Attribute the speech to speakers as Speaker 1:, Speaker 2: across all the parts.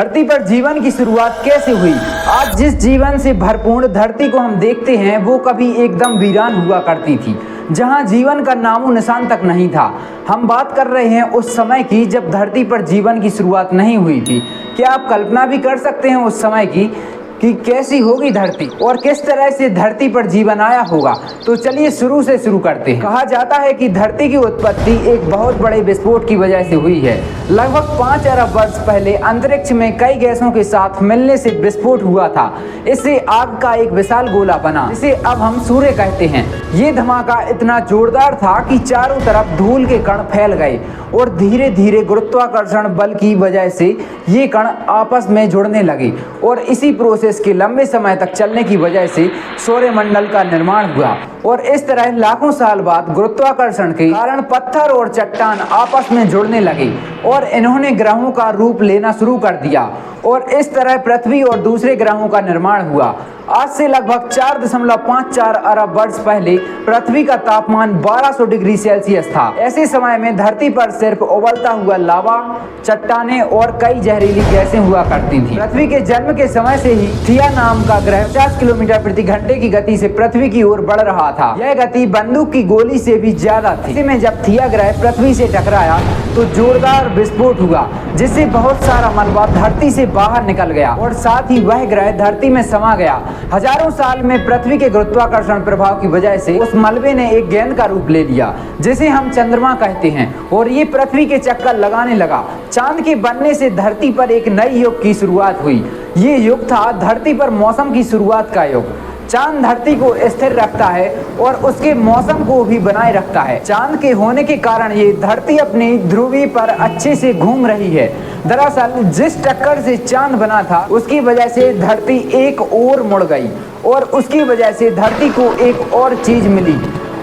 Speaker 1: धरती पर जीवन की शुरुआत कैसे हुई। आज जिस जीवन से भरपूर धरती को हम देखते हैं वो कभी एकदम वीरान हुआ करती थी, जहां जीवन का नामो निशान तक नहीं था। हम बात कर रहे हैं उस समय की जब धरती पर जीवन की शुरुआत नहीं हुई थी। क्या आप कल्पना भी कर सकते हैं उस समय की कि कैसी होगी धरती और किस तरह से धरती पर जीवन आया होगा। तो चलिए शुरू से शुरू करते हैं। कहा जाता है कि धरती की उत्पत्ति एक बहुत बड़े विस्फोट की वजह से हुई है। लगभग 5 अरब वर्ष पहले अंतरिक्ष में कई गैसों के साथ मिलने से विस्फोट हुआ था। इससे आग का एक विशाल गोला बना, जिसे अब हम सूर्य कहते हैं। ये धमाका इतना जोरदार था कि चारों तरफ धूल के कण फैल गए और धीरे धीरे गुरुत्वाकर्षण बल की वजह से ये कण आपस में जुड़ने लगे और इसी प्रोसेस के लंबे समय तक चलने की वजह से सौरमंडल का निर्माण हुआ। और इस तरह लाखों साल बाद गुरुत्वाकर्षण के कारण पत्थर और चट्टान आपस में जुड़ने लगे और इन्होंने ग्रहों का रूप लेना शुरू कर दिया और इस तरह पृथ्वी और दूसरे ग्रहों का निर्माण हुआ। आज से लगभग 4.54 अरब वर्ष पहले पृथ्वी का तापमान 1200 डिग्री सेल्सियस था। ऐसे समय में धरती पर सिर्फ उबलता हुआ लावा, चट्टानें और कई जहरीली गैसें हुआ करती थीं। पृथ्वी के जन्म के समय से ही थिया नाम का ग्रह 50 किलोमीटर प्रति घंटे की गति से पृथ्वी की ओर बढ़ रहा था। यह गति बंदूक की गोली से भी ज्यादा थी। इसी में जब थिया ग्रह पृथ्वी से टकराया तो जोरदार विस्फोट हुआ, जिससे बहुत सारा मलबा धरती से बाहर निकल गया और साथ ही वह ग्रह धरती में समा गया। हजारों साल में पृथ्वी के गुरुत्वाकर्षण प्रभाव की वजह से उस मलबे ने एक गेंद का रूप ले लिया, जिसे हम चंद्रमा कहते हैं, और ये पृथ्वी के चक्कर लगाने लगा। चांद के बनने से धरती पर एक नई युग की शुरुआत हुई। ये युग था धरती पर मौसम की शुरुआत का युग। चांद धरती को स्थिर रखता है और उसके मौसम को भी बनाए रखता है। चांद के होने के कारण ये धरती अपनी ध्रुवी पर अच्छे से घूम रही है। दरअसल जिस टक्कर से चांद बना था उसकी वजह से धरती एक ओर मुड़ गई और उसकी वजह से धरती को एक और चीज मिली,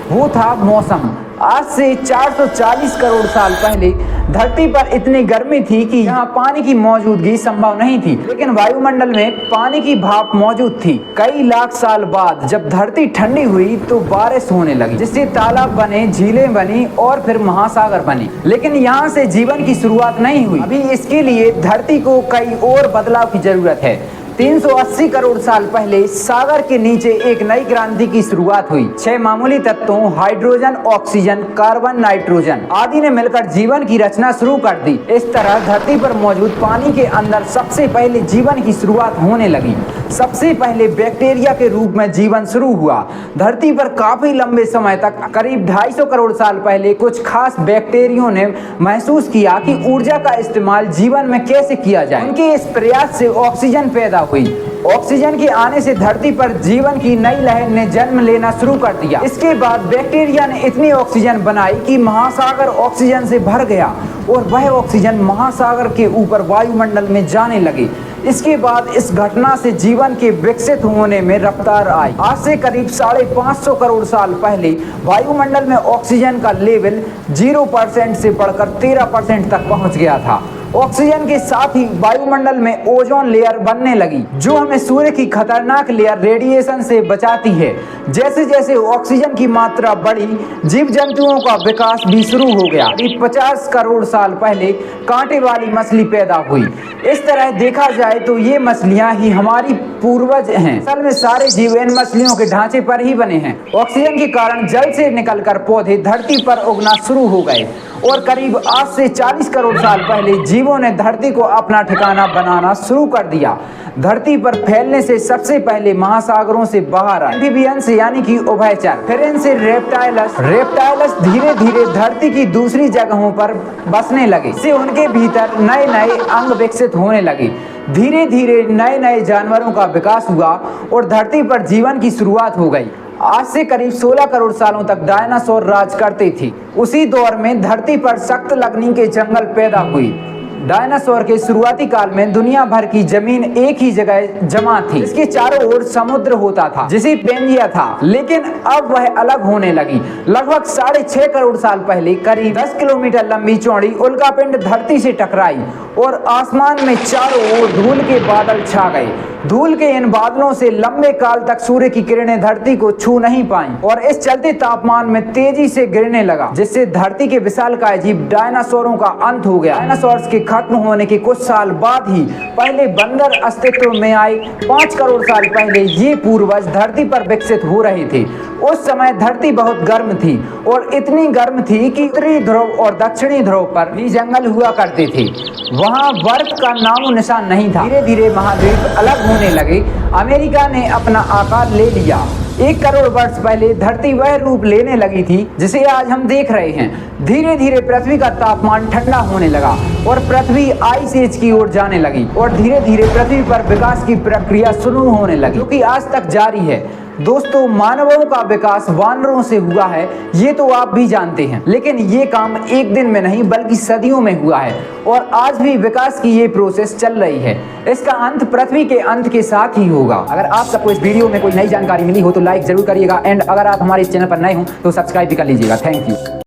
Speaker 1: वो था मौसम। आज से 440 करोड़ साल पहले धरती पर इतनी गर्मी थी कि यहाँ पानी की मौजूदगी संभव नहीं थी, लेकिन वायुमंडल में पानी की भाप मौजूद थी। कई लाख साल बाद जब धरती ठंडी हुई तो बारिश होने लगी, जिससे तालाब बने, झीलें बनी और फिर महासागर बने। लेकिन यहाँ से जीवन की शुरुआत नहीं हुई। अभी इसके लिए धरती को कई और बदलाव की जरूरत है। 380 करोड़ साल पहले सागर के नीचे एक नई क्रांति की शुरुआत हुई। 6 मामूली तत्वों हाइड्रोजन, ऑक्सीजन, कार्बन, नाइट्रोजन आदि ने मिलकर जीवन की रचना शुरू कर दी। इस तरह धरती पर मौजूद पानी के अंदर सबसे पहले जीवन की शुरुआत होने लगी। सबसे पहले बैक्टीरिया के रूप में जीवन शुरू हुआ। धरती पर काफी लंबे समय तक, करीब 250 करोड़ साल पहले, कुछ खास बैक्टीरियों ने महसूस किया कि ऊर्जा का इस्तेमाल जीवन में कैसे किया जाए। उनके इस प्रयास से ऑक्सीजन पैदा हुई। ऑक्सीजन के आने से धरती पर जीवन की नई लहर ने जन्म लेना शुरू कर दिया। इसके बाद बैक्टीरिया ने इतनी ऑक्सीजन बनाई कि महासागर ऑक्सीजन से भर गया और वह ऑक्सीजन महासागर के ऊपर वायुमंडल में जाने लगी। इसके बाद इस घटना से जीवन के विकसित होने में रफ्तार आई। आज से करीब 550 करोड़ साल पहले वायुमंडल में ऑक्सीजन का लेवल 0% से बढ़कर 13% तक पहुंच गया था। ऑक्सीजन के साथ ही वायुमंडल में ओजोन लेयर बनने लगी, जो हमें सूर्य की खतरनाक लेयर रेडिएशन से बचाती है। जैसे जैसे ऑक्सीजन की मात्रा बढ़ी, जीव जंतुओं का विकास भी शुरू हो गया। 50 करोड़ साल पहले कांटे वाली मछली पैदा हुई। इस तरह देखा जाए तो ये मछलियां ही हमारी पूर्वज हैं। असल में सारे जीव इन मछलियों के ढांचे पर ही बने हैं। ऑक्सीजन के कारण जल से निकलकर पौधे धरती पर उगना शुरू हो गए और करीब आज से 40 करोड़ साल पहले जीवों ने धरती को अपना ठिकाना बनाना शुरू कर दिया। धरती पर फैलने से सबसे पहले महासागरों से बाहर आए एम्फीबियंस यानी कि उभयचर, फिर इनसे रेप्टाइलस धीरे धीरे धरती की दूसरी जगहों पर बसने लगे। इससे उनके भीतर नए नए अंग विकसित होने लगे। धीरे धीरे नए नए जानवरों का विकास हुआ और धरती पर जीवन की शुरुआत हो गई। आज से करीब 16 करोड़ सालों तक डायनासोर राज करते थे। उसी दौर में धरती पर सख्त लकड़ी के जंगल पैदा हुई। डायनासोर के शुरुआती काल में दुनिया भर की जमीन एक ही जगह जमा थी, इसके चारों ओर समुद्र होता था जिसे पेंजिया था, लेकिन अब वह अलग होने लगी। लगभग 6.5 करोड़ साल पहले करीब 10 किलोमीटर लंबी चौड़ी उल्कापिंड धरती से टकराई और आसमान में चारों ओर धूल के बादल छा गए। धूल के इन बादलों से लंबे काल तक सूर्य की किरणें धरती को छू नहीं पाईं और इस चलते तापमान में तेजी से गिरने लगा, जिससे धरती के विशालकाय जीव डायनासोरों का अंत हो गया। डायनासोर्स के खत्म होने के कुछ साल बाद ही पहले बंदर अस्तित्व में आए। 5 करोड़ साल पहले ये पूर्वज धरती पर विकसित हो रहे थे। उस समय धरती बहुत गर्म थी और इतनी गर्म थी कि उत्तरी ध्रुव और दक्षिणी ध्रुव पर भी जंगल हुआ करते थे। वहाँ बर्फ का नामो निशान नहीं था। धीरे धीरे महाद्वीप अलग होने लगे। अमेरिका ने अपना आकार ले लिया। 1 करोड़ वर्ष पहले धरती वह रूप लेने लगी थी जिसे आज हम देख रहे हैं। धीरे धीरे पृथ्वी का तापमान ठंडा होने लगा और पृथ्वी आइस एज की ओर जाने लगी और धीरे धीरे पृथ्वी पर विकास की प्रक्रिया शुरू होने लगी, जो कि आज तक जारी है। दोस्तों, मानवों का विकास वानरों से हुआ है, ये तो आप भी जानते हैं, लेकिन ये काम एक दिन में नहीं बल्कि सदियों में हुआ है और आज भी विकास की ये प्रोसेस चल रही है। इसका अंत पृथ्वी के अंत के साथ ही होगा। अगर आप सबको इस वीडियो में कोई नई जानकारी मिली हो तो लाइक जरूर करिएगा एंड अगर आप हमारे इस चैनल पर नए हो तो सब्सक्राइब भी कर लीजिएगा। Thank you.